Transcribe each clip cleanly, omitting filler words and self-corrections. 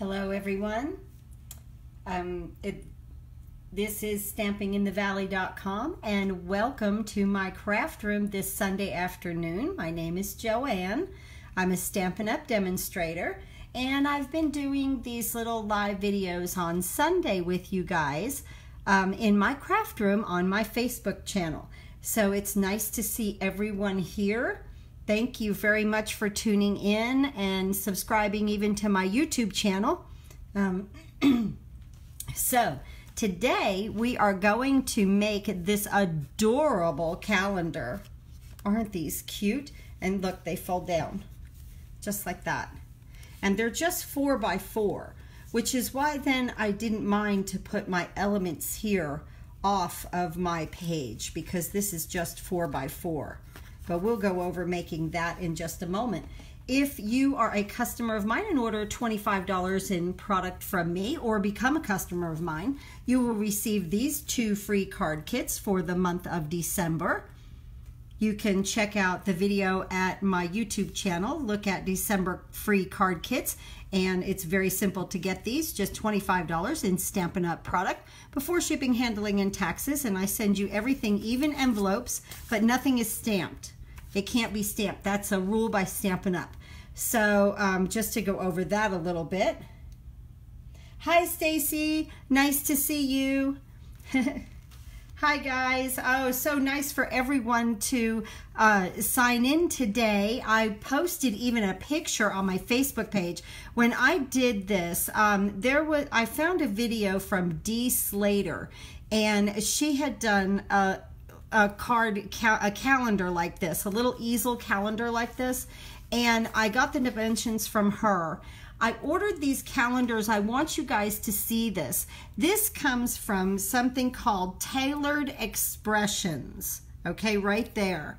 Hello everyone. This is stampinginthevalley.com and welcome to my craft room this Sunday afternoon. My name is Joanne. I'm a Stampin' Up demonstrator and I've been doing these little live videos on Sunday with you guys in my craft room on my Facebook channel. So it's nice to see everyone here. Thank you very much for tuning in and subscribing even to my YouTube channel. So today we are going to make this adorable calendar. Aren't these cute? And look, they fold down just like that. And they're just 4 by 4, which is why then I didn't mind to put my elements here off of my page, because this is just 4 by 4. But we'll go over making that in just a moment. If you are a customer of mine and order $25 in product from me or become a customer of mine, you will receive these 2 free card kits for the month of December. You can check out the video at my YouTube channel, look at December free card kits, and it's very simple to get these, just $25 in Stampin' Up product before shipping, handling, and taxes, and I send you everything, even envelopes, but nothing is stamped. It can't be stamped. That's a rule by Stampin' Up. So just to go over that a little bit. Hi Stacy, nice to see you. Hi guys. Oh, so nice for everyone to sign in today. I posted even a picture on my Facebook page. When I did this, I found a video from Dee Slater, and she had done a calendar like this, a little easel calendar like this, and I got the dimensions from her. I ordered these calendars. I want you guys to see this. This comes from something called Tailored Expressions, okay, right there.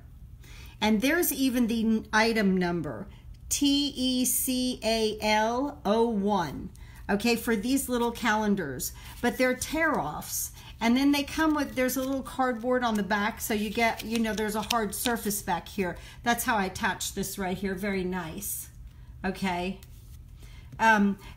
And there's even the item number, TECAL01, okay, for these little calendars. But they're tear-offs. And then they come with, there's a little cardboard on the back, so you get, you know, there's a hard surface back here. That's how I attached this right here. Very nice. Okay.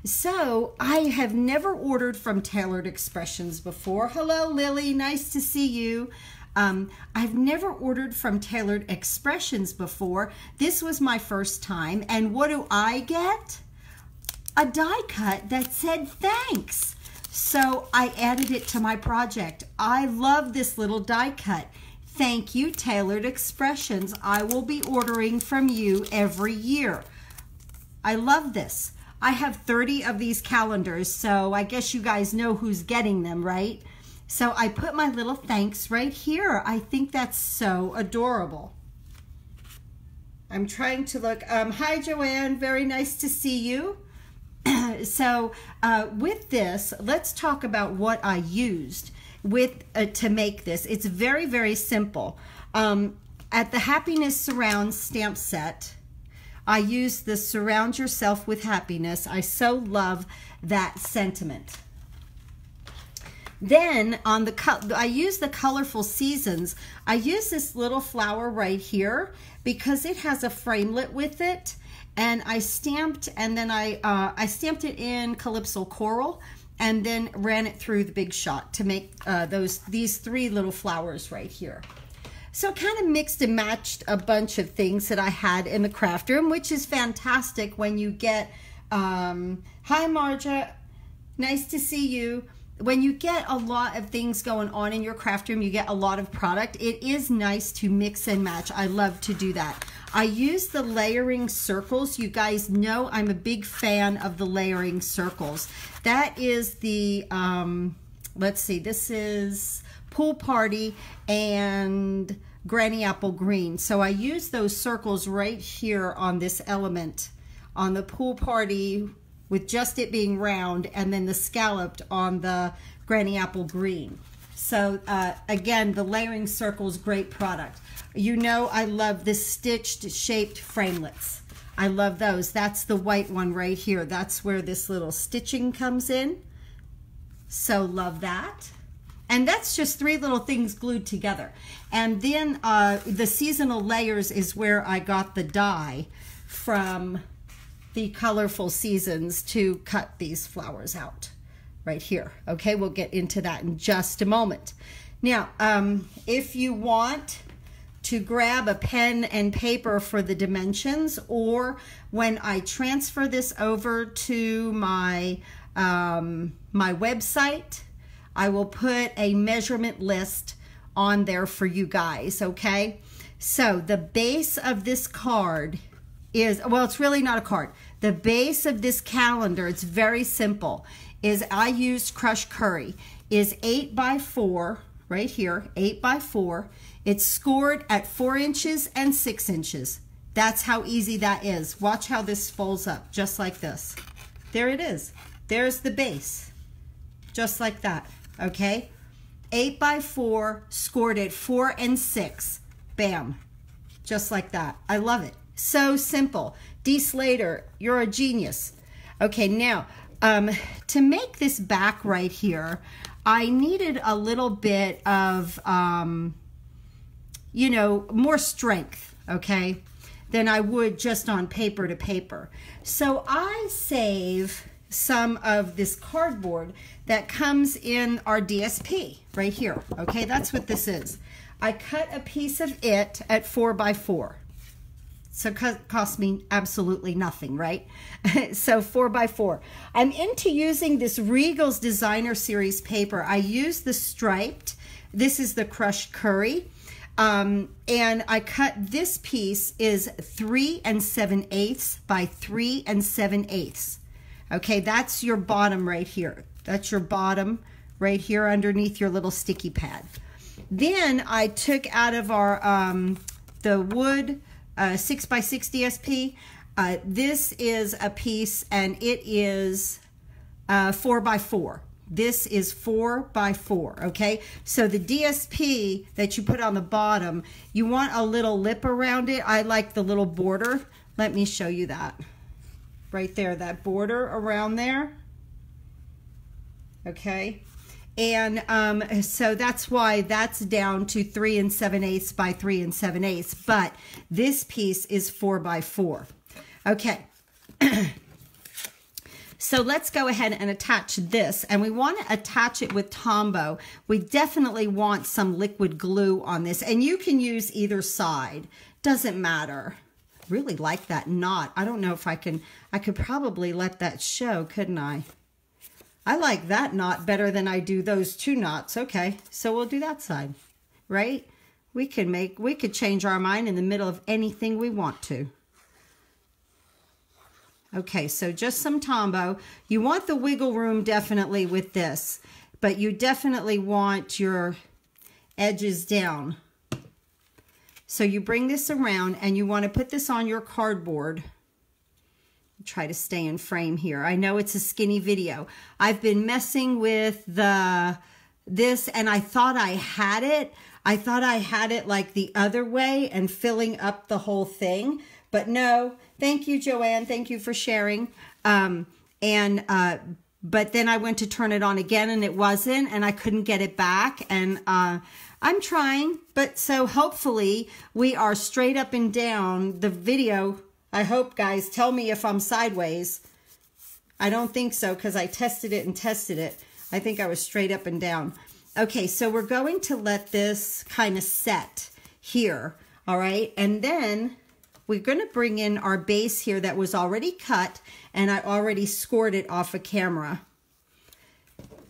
So I have never ordered from Tailored Expressions before. Hello, Lily. Nice to see you. I've never ordered from Tailored Expressions before. This was my first time. And what do I get? A die cut that said thanks. So I added it to my project. I love this little die cut. Thank you, Tailored Expressions. I will be ordering from you every year. I love this. I have 30 of these calendars, so I guess you guys know who's getting them, right? So I put my little thanks right here. I think that's so adorable. I'm trying to look. Hi, Joanne. Very nice to see you. So with this, let's talk about what I used to make this. It's very, very simple. At the Happiness Surround stamp set, I used the Surround Yourself with Happiness. I so love that sentiment. Then on I use the Colorful Seasons. I use this little flower right here because it has a framelit with it. And I stamped, and then I stamped it in Calypso Coral, and then ran it through the Big Shot to make these 3 little flowers right here. So kind of mixed and matched a bunch of things that I had in the craft room, which is fantastic when you get, hi Marja, nice to see you. When you get a lot of things going on in your craft room, you get a lot of product. It is nice to mix and match. I love to do that. I use the layering circles. You guys know I'm a big fan of the layering circles. That is the, let's see, this is Pool Party and Granny Apple Green. So I use those circles right here on this element, on the Pool Party with just it being round, and then the scalloped on the Granny Apple Green. So again, the layering circles, great product. You know I love the stitched shaped framelits. I love those. That's the white one right here. That's where this little stitching comes in. So love that. And that's just 3 little things glued together. And then the seasonal layers is where I got the die from the colorful seasons to cut these flowers out right here. Okay, we'll get into that in just a moment. Now, if you want to grab a pen and paper for the dimensions, or when I transfer this over to my my website, I will put a measurement list on there for you guys, okay? So the base of this card is, well, it's really not a card. The base of this calendar, it's very simple, is I used crushed curry, is 8 by 4, right here, 8 by 4. It's scored at 4 inches and 6 inches. That's how easy that is. Watch how this folds up, just like this. There it is. There's the base, just like that, okay? 8 by 4, scored at 4 and 6. Bam, just like that. I love it. So simple. D. Slater, you're a genius. Okay, now, to make this back right here, I needed a little bit of, you know, more strength, okay, than I would just on paper to paper. So I save some of this cardboard that comes in our DSP right here, okay? That's what this is. I cut a piece of it at 4 by 4. So it cost me absolutely nothing, right? So 4 by 4. I'm into using this Regal's Designer Series paper. I use the striped. This is the crushed curry. And I cut this piece is 3 7/8 by 3 7/8. Okay, that's your bottom right here. That's your bottom right here underneath your little sticky pad. Then I took out of our the wood 6 by 6 DSP. This is a piece, and it is 4 by 4. This is 4 by 4, okay? So the DSP that you put on the bottom, you want a little lip around it. I like the little border. Let me show you that. Right there, that border around there. Okay? And so that's why that's down to 3 7/8 by 3 7/8. But this piece is 4 by 4. Okay. So let's go ahead and attach this. And we want to attach it with Tombow. We definitely want some liquid glue on this. And you can use either side. Doesn't matter. Really like that knot. I don't know if I could probably let that show, couldn't I? I like that knot better than I do those 2 knots. Okay, so we'll do that side, right? We could change our mind in the middle of anything we want to. Okay, so just some Tombow. You want the wiggle room definitely with this, but you definitely want your edges down. So you bring this around and you want to put this on your cardboard. Try to stay in frame here. I know it's a skinny video. I've been messing with this and I thought I had it. I thought I had it like the other way and filling up the whole thing. But no, thank you, Joanne. Thank you for sharing. But then I went to turn it on again and it wasn't, and I couldn't get it back. And I'm trying, but so hopefully we are straight up and down the video. I hope, guys, tell me if I'm sideways. I don't think so because I tested it and tested it. I think I was straight up and down. Okay, so we're going to let this kind of set here, all right? And then we're going to bring in our base here that was already cut, and I already scored it off a camera.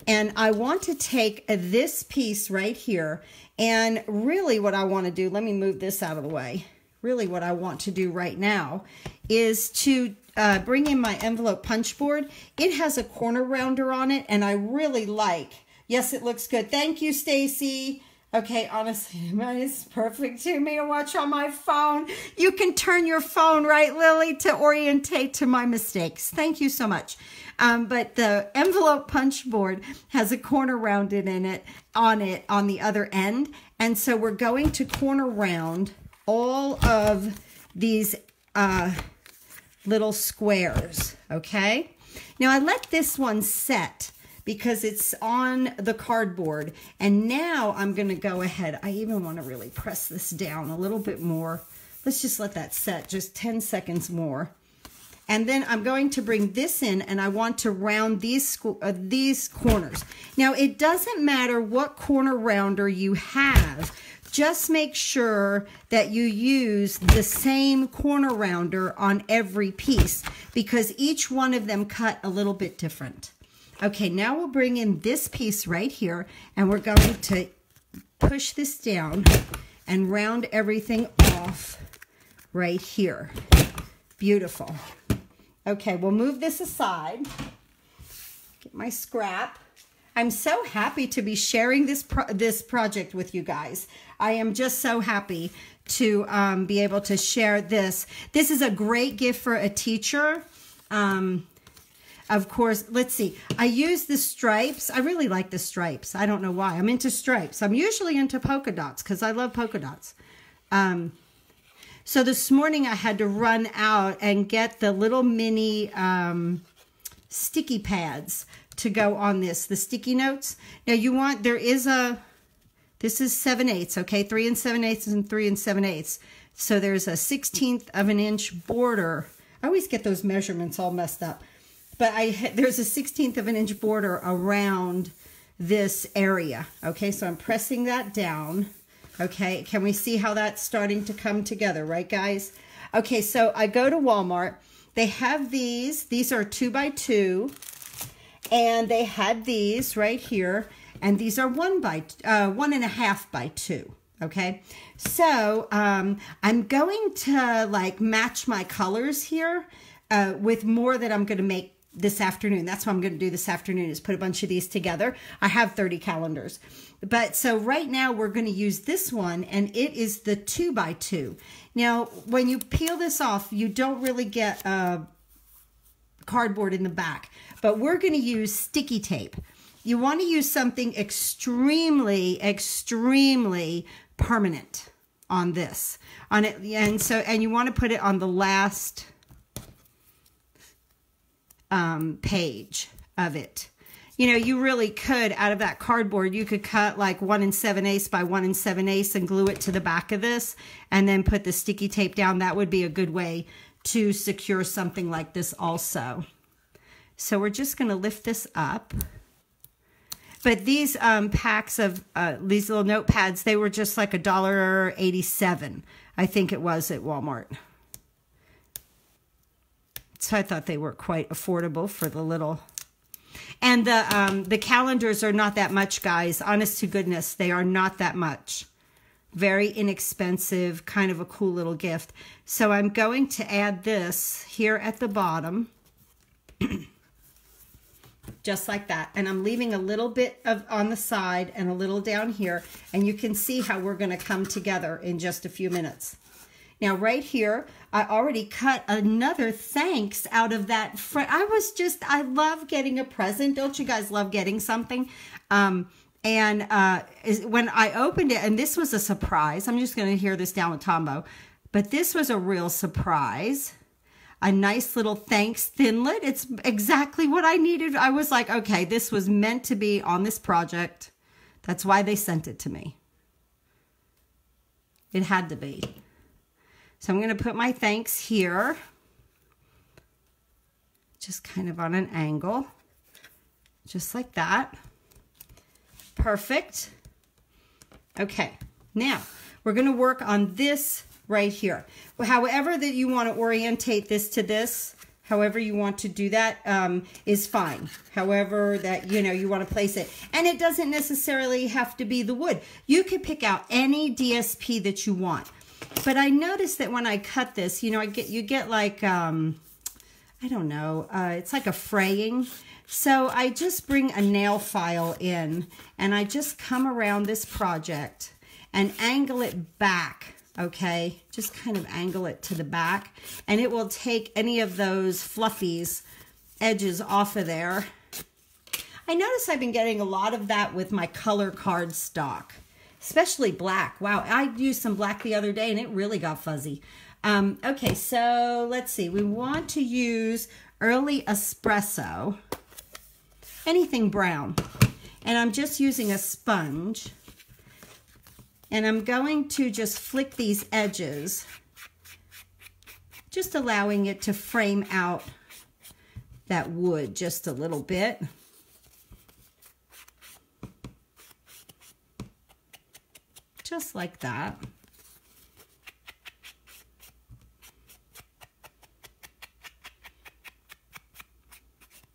And I want to take this piece right here, and really what I want to do, let me move this out of the way. Really what I want to do right now is to bring in my envelope punch board. It has a corner rounder on it, and I really like, yes, it looks good. Thank you, Stacy. Okay, honestly, it's perfect to me to watch on my phone. You can turn your phone, right, Lily, to orientate to my mistakes. Thank you so much. But the envelope punch board has a corner rounded in it on the other end. And so we're going to corner round all of these little squares, okay? Now I let this one set because it's on the cardboard, and now I'm gonna go ahead. I even wanna really press this down a little bit more. Let's just let that set just 10 seconds more. And then I'm going to bring this in, and I want to round these corners. Now, it doesn't matter what corner rounder you have. Just make sure that you use the same corner rounder on every piece, because each one of them cut a little bit different. Okay, now we'll bring in this piece right here, and we're going to push this down and round everything off right here. Beautiful. Okay, we'll move this aside. Get my scrap. I'm so happy to be sharing this project with you guys. I am just so happy to be able to share this. This is a great gift for a teacher. Of course, let's see. I use the stripes. I really like the stripes. I don't know why. I'm into stripes. I'm usually into polka dots because I love polka dots. So this morning I had to run out and get the little mini sticky pads to go on this, the sticky notes. Now you want, this is 7/8, okay? 3 7/8 and 3 7/8. So there's a 1/16 of an inch border. I always get those measurements all messed up. But there's a 1/16 of an inch border around this area, okay? So I'm pressing that down, okay? Can we see how that's starting to come together, right guys? Okay, so I go to Walmart. They have these are 2 by 2. And they had these right here, and these are 1.5 by 2. Okay, so I'm going to like match my colors here with more that I'm going to make this afternoon. That's what I'm going to do this afternoon, is put a bunch of these together. I have 30 calendars, but so right now we're going to use this one, and it is the 2 by 2. Now, when you peel this off, you don't really get cardboard in the back, but we're going to use sticky tape. You want to use something extremely permanent on this, and you want to put it on the last page of it. You know, you really could, out of that cardboard, you could cut like 1 7/8 by 1 7/8 and glue it to the back of this, and then put the sticky tape down. That would be a good way to secure something like this also. So we're just going to lift this up. But these packs of these little notepads, they were just like $1.87, I think it was, at Walmart. So I thought they were quite affordable for the little. And the calendars are not that much, guys. Honest to goodness, they are not that much. Very inexpensive, kind of a cool little gift. So I'm going to add this here at the bottom. Just like that. And I'm leaving a little bit on the side and a little down here. And you can see how we're going to come together in just a few minutes. Now right here, I already cut another thanks out of that. I love getting a present. Don't you guys love getting something? When I opened it, and this was a surprise. I'm just going to hear this down with Tombo. But this was a real surprise. A nice little thanks thinlet. It's exactly what I needed. I was like, okay, this was meant to be on this project. That's why they sent it to me. It had to be. So I'm going to put my thanks here. Just kind of on an angle. Just like that. Perfect. Okay, now we're going to work on this right here. However that you want to orientate this to this, however you want to do that is fine. However that, you want to place it. And it doesn't necessarily have to be the wood. You could pick out any DSP that you want. But I noticed that when I cut this, you get like, I don't know, it's like a fraying. So I just bring a nail file in, and I just come around this project and angle it back, okay? Just kind of angle it to the back, and it will take any of those fluffies edges off of there. I notice I've been getting a lot of that with my color cardstock, especially black. Wow, I used some black the other day, and it really got fuzzy. Okay, so let's see. We want to use Early Espresso. Anything brown, and I'm just using a sponge, and I'm going to just flick these edges just allowing it to frame out that wood just a little bit. Just like that.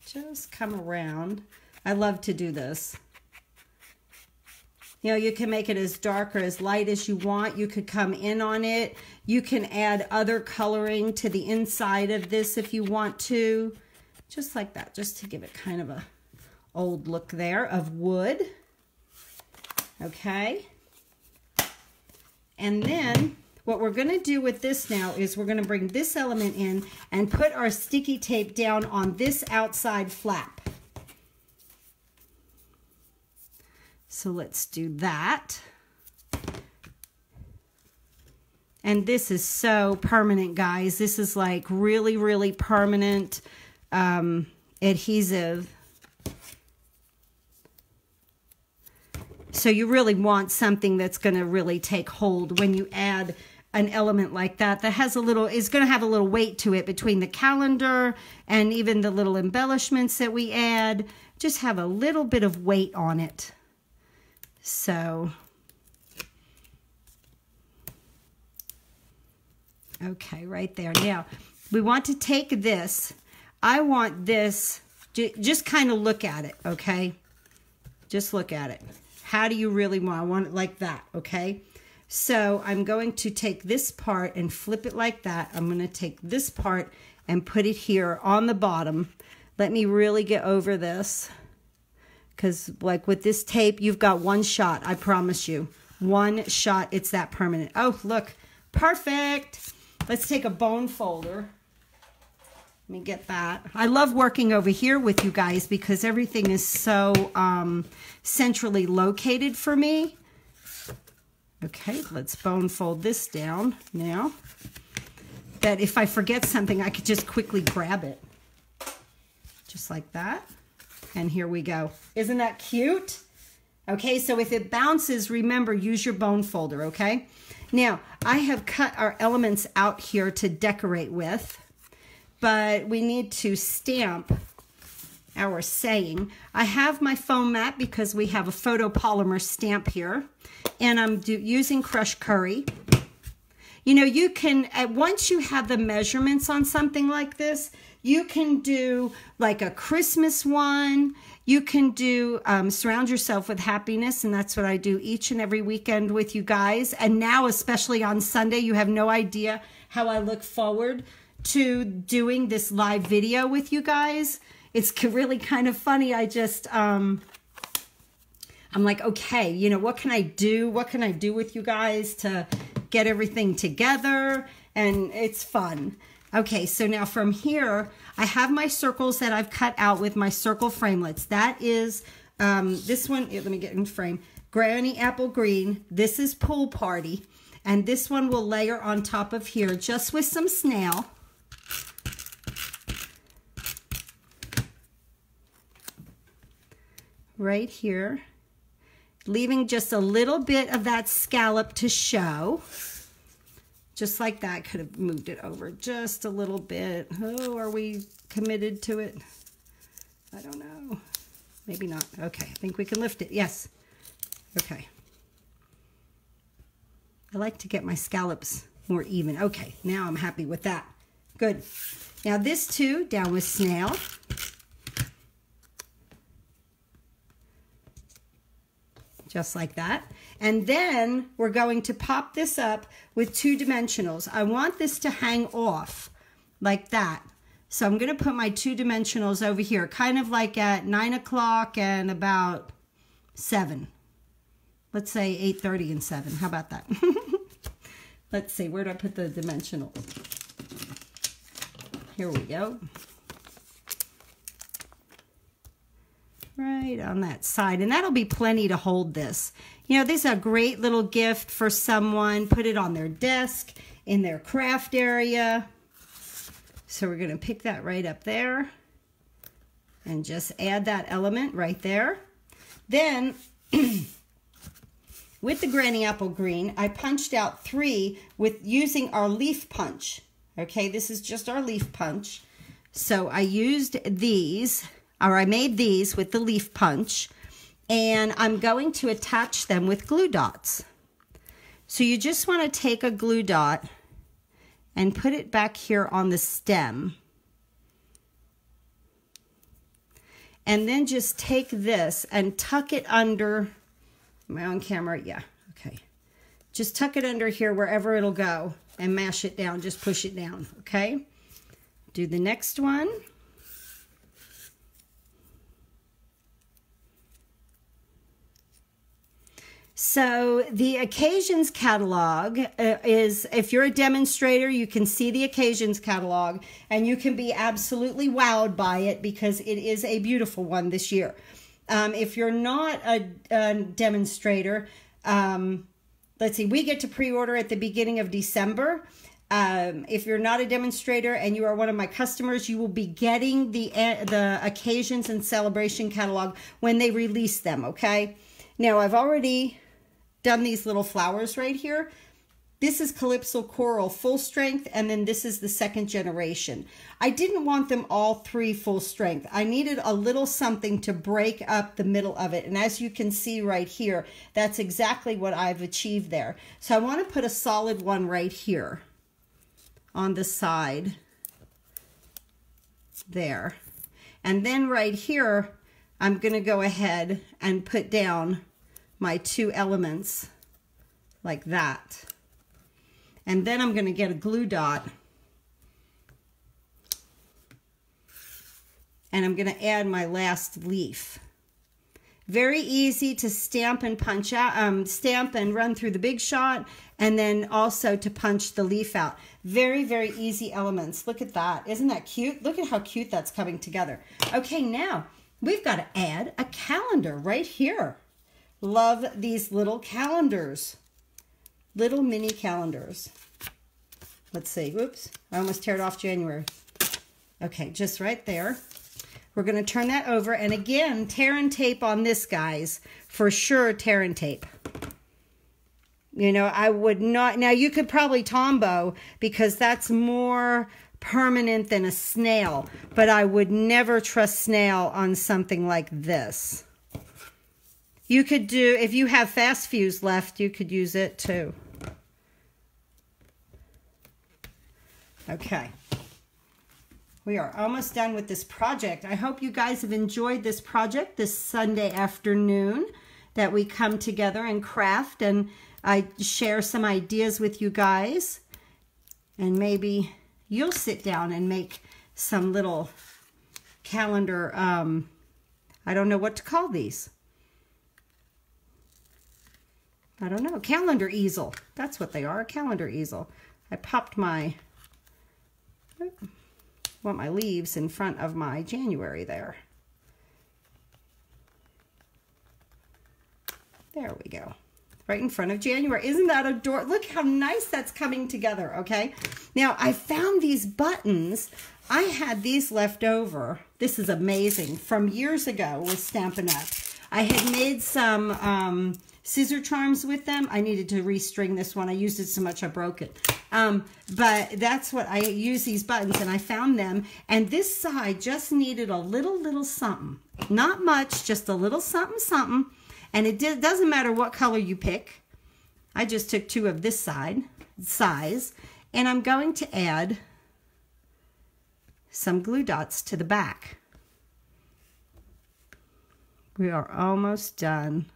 Just come around. I love to do this. You know, you can make it as dark or as light as you want. You could come in on it. You can add other coloring to the inside of this if you want to. Just like that, just to give it kind of a old look there of wood. Okay. And then what we're going to do with this now is we're going to bring this element in and put our sticky tape down on this outside flap. So let's do that. And this is so permanent, guys. This is like really, really permanent adhesive. So you really want something that's going to really take hold when you add an element like that that has a little, is going to have a little weight to it between the calendar and even the little embellishments that we add. Just have a little bit of weight on it. So, okay, right there. Now, we want to take this. I want this, just kind of look at it, okay? Just look at it. How do you really want? I want it like that, okay? So I'm going to take this part and flip it like that. I'm going to take this part and put it here on the bottom. Let me really get over this. Because like with this tape, you've got one shot, I promise you. One shot, it's that permanent. Oh, look, perfect. Let's take a bone folder. Let me get that. I love working over here with you guys because everything is so centrally located for me. Okay, let's bone fold this down now. That if I forget something, I could just quickly grab it. Just like that. And here we go. Isn't that cute? Okay, so if it bounces, remember, use your bone folder, okay? Now, I have cut our elements out here to decorate with, but we need to stamp our saying. I have my foam mat because we have a photopolymer stamp here, and I'm using crushed curry. You know, you can, once you have the measurements on something like this, you can do like a Christmas one. You can do surround yourself with happiness, and that's what I do each and every weekend with you guys. And now, especially on Sunday, you have no idea how I look forward to doing this live video with you guys. It's really kind of funny. I just, I'm like, okay, you know, what can I do? What can I do with you guys to get everything together? And it's fun. Okay, so now from here, I have my circles that I've cut out with my circle framelits. That is, this one, let me get in frame, Granny Apple Green. This is Pool Party. And this one will layer on top of here just with some snail. Right here. Leaving just a little bit of that scallop to show. Just like that. Could have moved it over just a little bit. Oh, are we committed to it? I don't know. Maybe not. Okay, I think we can lift it. Yes. Okay. I like to get my scallops more even. Okay, now I'm happy with that. Good. Now this too, down with snail. Just like that. And then we're going to pop this up with 2 dimensionals. I want this to hang off like that. So I'm going to put my 2 dimensionals over here, kind of like at 9 o'clock and about 7. Let's say 8:30 and 7. How about that? Let's see, where do I put the dimensionals? Here we go. Right on that side, and that'll be plenty to hold this. You know, this is a great little gift for someone. Put it on their desk, in their craft area. So we're going to pick that right up there and just add that element right there. Then, with the Granny Apple Green, I punched out 3 with using our leaf punch. Okay, this is just our leaf punch. So I used these, or I made these with the leaf punch, and I'm going to attach them with glue dots. So you just want to take a glue dot and put it back here on the stem. And then just take this and tuck it under, am I on camera? Yeah, okay. Just tuck it under here wherever it'll go and mash it down, just push it down, okay? Do the next one. So the occasions catalog is, if you're a demonstrator, you can see the occasions catalog and you can be absolutely wowed by it because it is a beautiful one this year. If you're not a demonstrator, let's see, we get to pre-order at the beginning of December. If you're not a demonstrator and you are one of my customers, you will be getting the occasions and celebration catalog when they release them, okay? Now, I've already done these little flowers right here. This is Calypso Coral full strength, and then this is the second generation. I didn't want them all three full strength. I needed a little something to break up the middle of it, and as you can see right here, that's exactly what I've achieved there. So I want to put a solid one right here on the side there. And then right here, I'm going to go ahead and put down my two elements like that. And then I'm going to get a glue dot and I'm going to add my last leaf. Very easy to stamp and punch out, stamp and run through the big shot, and then also to punch the leaf out. Very, very easy elements. Look at that. Isn't that cute? Look at how cute that's coming together. Okay, now we've got to add a calendar right here. Love these little calendars. Little mini calendars. Let's see. Whoops. I almost teared off January. Okay, just right there. We're going to turn that over. And again, tear and tape on this, guys. For sure, tear and tape. You know, I would not... Now, you could probably Tombow because that's more permanent than a snail. But I would never trust snail on something like this. You could do, if you have fast fuse left, you could use it too. Okay. We are almost done with this project. I hope you guys have enjoyed this project this Sunday afternoon that we come together and craft, and I share some ideas with you guys. And maybe you'll sit down and make some little calendar, I don't know what to call these. I don't know, calendar easel. That's what they are, a calendar easel. I popped my, want my leaves in front of my January there. There we go. Right in front of January. Isn't that adorable? Look how nice that's coming together, okay? Now, I found these buttons. I had these left over. This is amazing. From years ago with Stampin' Up. I had made some scissor charms with them. I needed to restring this one. I used it so much I broke it. But that's what I use, these buttons, and I found them. And this side just needed a little something. Not much, just a little something. And it doesn't matter what color you pick. I just took two of this size, and I'm going to add some glue dots to the back. We are almost done.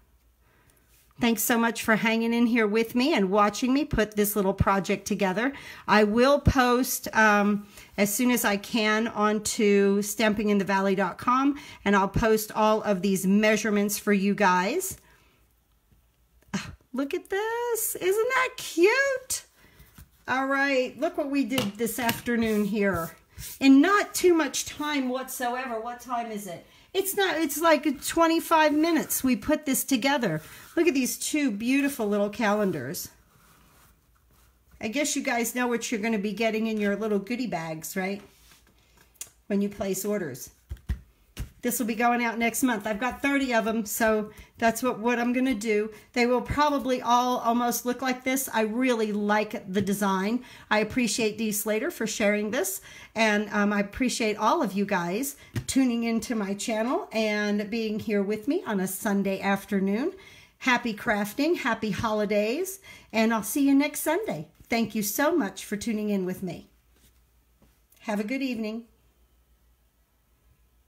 Thanks so much for hanging in here with me and watching me put this little project together. I will post as soon as I can onto stampinginthevalley.com, and I'll post all of these measurements for you guys. Look at this. Isn't that cute? All right, look what we did this afternoon here. In not too much time whatsoever. What time is it? It's like 25 minutes we put this together. Look at these two beautiful little calendars. I guess you guys know what you're going to be getting in your little goodie bags, right? When you place orders. This will be going out next month. I've got 30 of them, so that's what I'm going to do. They will probably all almost look like this. I really like the design. I appreciate Dee Slater for sharing this, and I appreciate all of you guys tuning into my channel and being here with me on a Sunday afternoon. Happy crafting, happy holidays, and I'll see you next Sunday. Thank you so much for tuning in with me. Have a good evening.